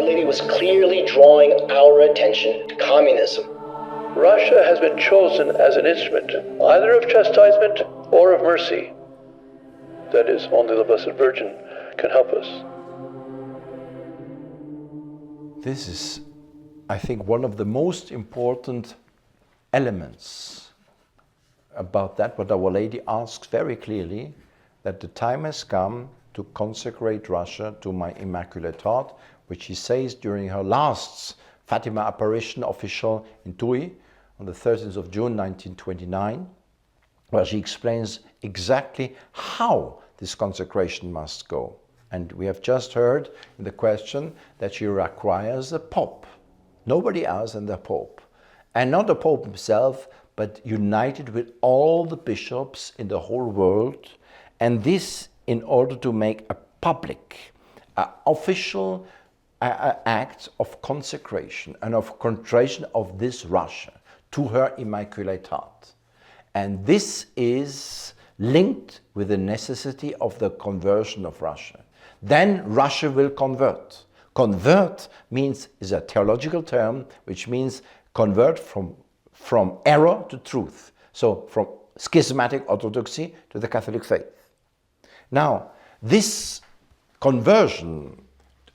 Our Lady was clearly drawing our attention to communism. Russia has been chosen as an instrument, either of chastisement or of mercy. That is, only the Blessed Virgin can help us. This is, I think, one of the most important elements about that, what Our Lady asks very clearly, that the time has come to consecrate Russia to my Immaculate Heart, which she says during her last Fatima apparition official in Tui on the 13th of June 1929, where she explains exactly how this consecration must go. And we have just heard in the question that she requires a Pope, nobody else than the Pope. And not the Pope himself, but united with all the bishops in the whole world, and this in order to make a public, official act of consecration and of consecration of this Russia to her Immaculate Heart. And this is linked with the necessity of the conversion of Russia. Then Russia will convert. Convert is a theological term which means convert from error to truth. So from schismatic orthodoxy to the Catholic faith. Now, this conversion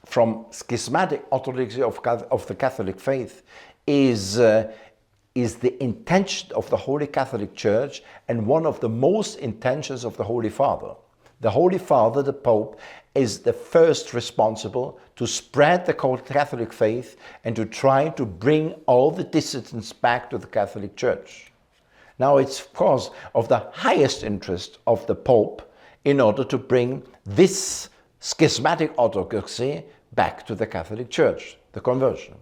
from schismatic orthodoxy of the Catholic faith is the intention of the Holy Catholic Church and one of the most intentions of the Holy Father. The Holy Father, the Pope, is the first responsible to spread the Catholic faith and to try to bring all the dissidents back to the Catholic Church. Now, it's of course of the highest interest of the Pope in order to bring this schismatic orthodoxy back to the Catholic Church, the conversion.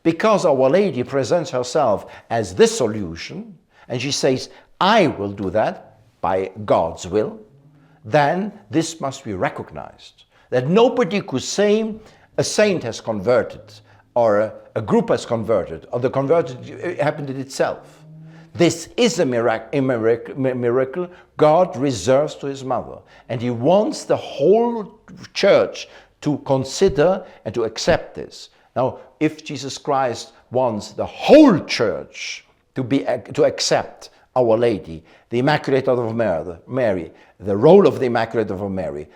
Because Our Lady presents herself as the solution, and she says, I will do that by God's will, then this must be recognized. That nobody could say a saint has converted, or a group has converted, or the converted happened in itself. This is a miracle God reserves to his mother. And he wants the whole church to consider and to accept this. Now, if Jesus Christ wants the whole church to accept Our Lady, the Immaculate Heart of Mary, the role of the Immaculate Heart of Mary,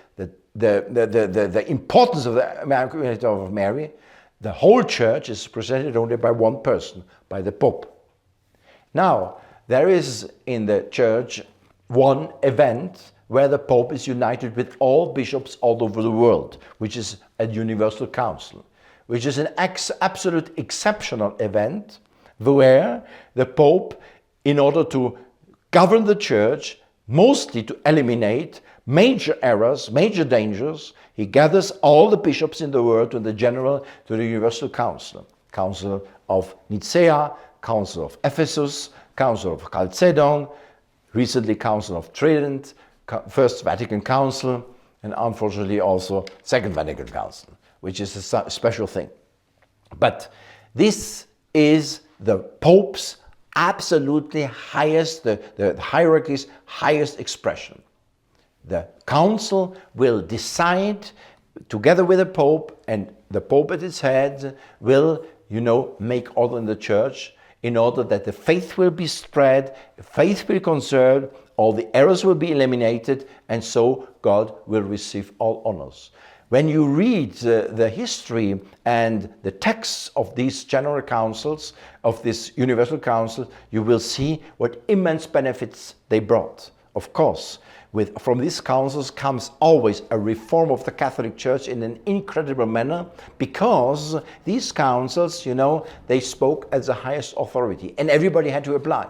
the importance of the Immaculate Heart of Mary, the whole church is presented only by one person, by the Pope. Now, there is in the church one event where the Pope is united with all bishops all over the world, which is a universal council, which is an absolute exceptional event where the Pope, in order to govern the church, mostly to eliminate major errors, major dangers, he gathers all the bishops in the world to the universal council. Council of Nicaea, Council of Ephesus, Council of Chalcedon, recently Council of Trident, First Vatican Council, and unfortunately also Second Vatican Council, which is a special thing. But this is the Pope's absolutely highest, the hierarchy's highest expression. The Council will decide together with the Pope, and the Pope at its head will, make order in the church in order that the faith will be spread, faith will be conserved, all the errors will be eliminated, and so God will receive all honors. When you read the history and the texts of these general councils, of this universal council, you will see what immense benefits they brought. Of course, from these councils comes always a reform of the Catholic Church in an incredible manner, because these councils, they spoke as the highest authority and everybody had to apply.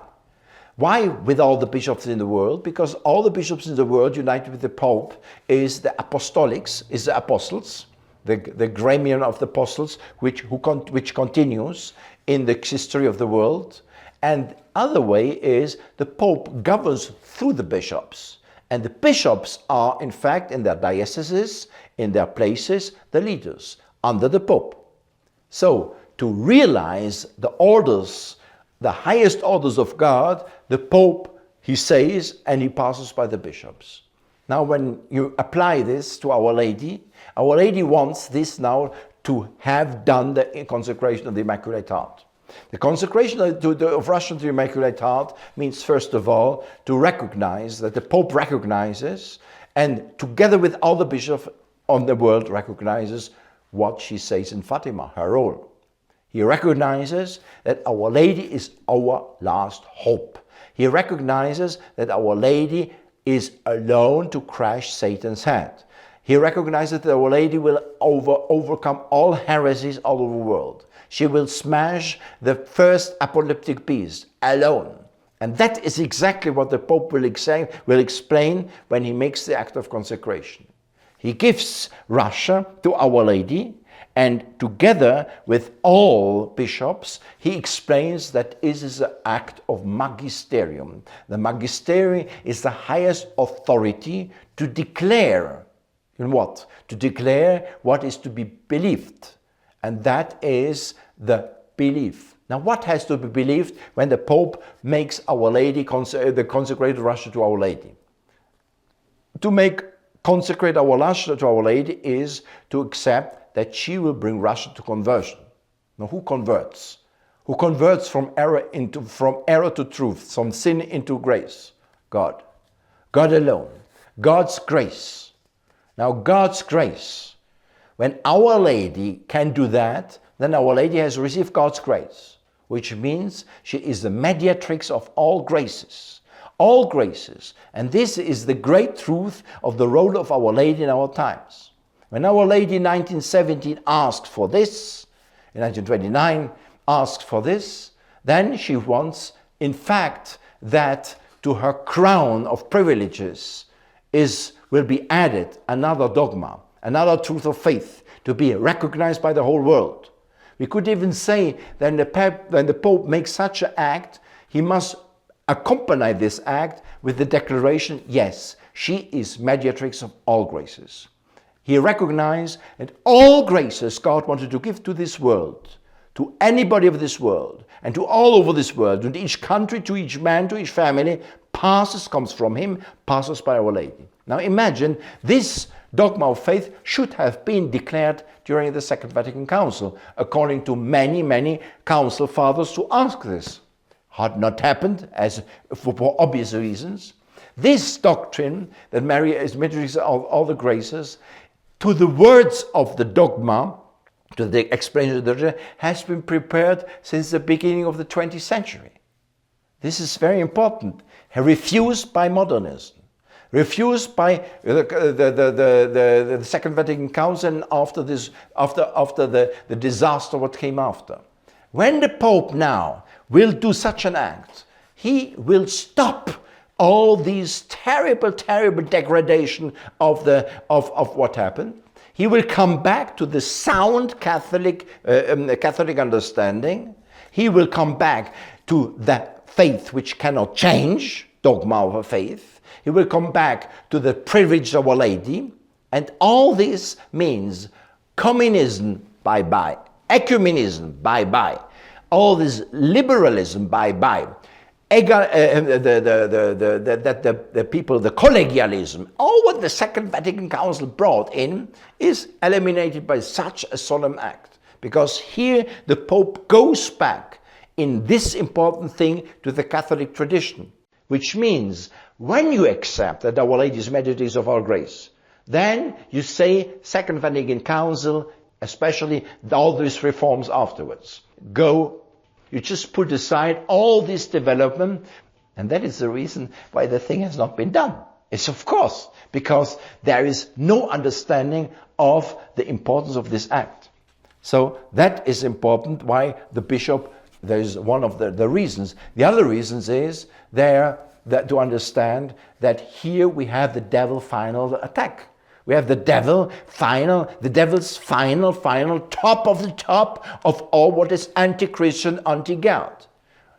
Why with all the bishops in the world? Because all the bishops in the world united with the Pope is the apostolics, is the apostles, the gremium of the apostles, which continues in the history of the world. And other way is the Pope governs through the bishops. And the bishops are, in fact, in their dioceses, in their places, the leaders under the Pope. So, to realize the orders, the highest orders of God, the Pope, he says, and he passes by the bishops. Now, when you apply this to Our Lady wants this now to have done the consecration of the Immaculate Heart. The consecration of Russia to the Immaculate Heart means, first of all, to recognize that the Pope recognizes, and together with other bishops on the world recognizes, what she says in Fatima, her role. He recognizes that Our Lady is our last hope. He recognizes that Our Lady is alone to crush Satan's head. He recognizes that Our Lady will overcome all heresies all over the world. She will smash the first apocalyptic beast alone. And that is exactly what the Pope will explain when he makes the act of consecration. He gives Russia to Our Lady, and together with all bishops, he explains that this is an act of magisterium. The magisterium is the highest authority to declare, what? To declare what is to be believed. And that is the belief. Now, what has to be believed when the Pope makes Our Lady, the consecrated Russia to Our Lady? To consecrate our Russia to Our Lady is to accept that she will bring Russia to conversion. Now, who converts? Who converts from error to truth, from sin into grace? God. God alone. God's grace. Now, God's grace. When Our Lady can do that, then Our Lady has received God's grace, which means she is the mediatrix of all graces. All graces. And this is the great truth of the role of Our Lady in our times. When Our Lady in 1917 asked for this, in 1929 asked for this, then she wants, in fact, that to her crown of privileges will be added another dogma, another truth of faith to be recognized by the whole world. We could even say that when the Pope makes such an act, he must accompany this act with the declaration, yes, she is mediatrix of all graces. He recognized that all graces God wanted to give to this world, to anybody of this world, and to all over this world, to each country, to each man, to each family, comes from him, passes by Our Lady. Now imagine this dogma of faith should have been declared during the Second Vatican Council, according to many, many council fathers to ask this. Had not happened, as for obvious reasons. This doctrine that Mary is mediatrix of all the graces, to the words of the dogma, to the explanation of the dogma, has been prepared since the beginning of the 20th century. This is very important. Refused by modernism. Refused by the Second Vatican Council and after the disaster what came after. When the Pope now will do such an act, he will stop all these terrible, terrible degradation of what happened. He will come back to the sound Catholic understanding. He will come back to that faith which cannot change, dogma of a faith. He will come back to the privilege of Our Lady. And all this means communism, bye-bye. Ecumenism, bye-bye. All this liberalism, bye-bye. The people, the collegialism, all what the Second Vatican Council brought in is eliminated by such a solemn act. Because here the Pope goes back in this important thing to the Catholic tradition. Which means, when you accept that Our Lady is mediatrix of all grace, then you say, Second Vatican Council, especially all these reforms afterwards, go, you just put aside all this development, and that is the reason why the thing has not been done. It's of course, because there is no understanding of the importance of this act. So that is important why the bishop, there is one of the reasons. The other reasons is to understand that here we have the devil's final attack. We have the devil's final top of the top of all what is anti-Christian, anti-God.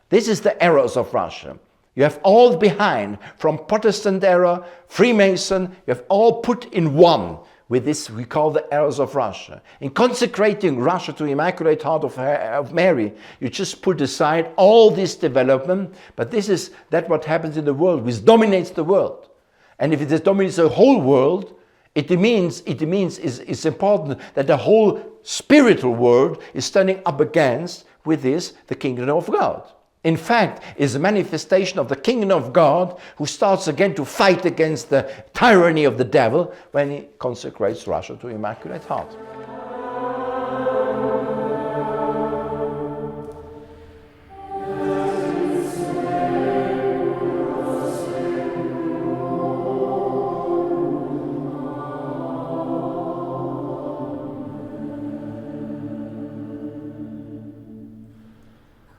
This is the errors of Russia. You have all behind, from Protestant era, Freemason, you have all put in one with this we call the errors of Russia. In consecrating Russia to the Immaculate Heart of Mary, you just put aside all this development, but this is what happens in the world, which dominates the world. And if it dominates the whole world, It means it's important that the whole spiritual world is standing up against with this the kingdom of God. In fact, is a manifestation of the kingdom of God who starts again to fight against the tyranny of the devil when he consecrates Russia to Immaculate Heart.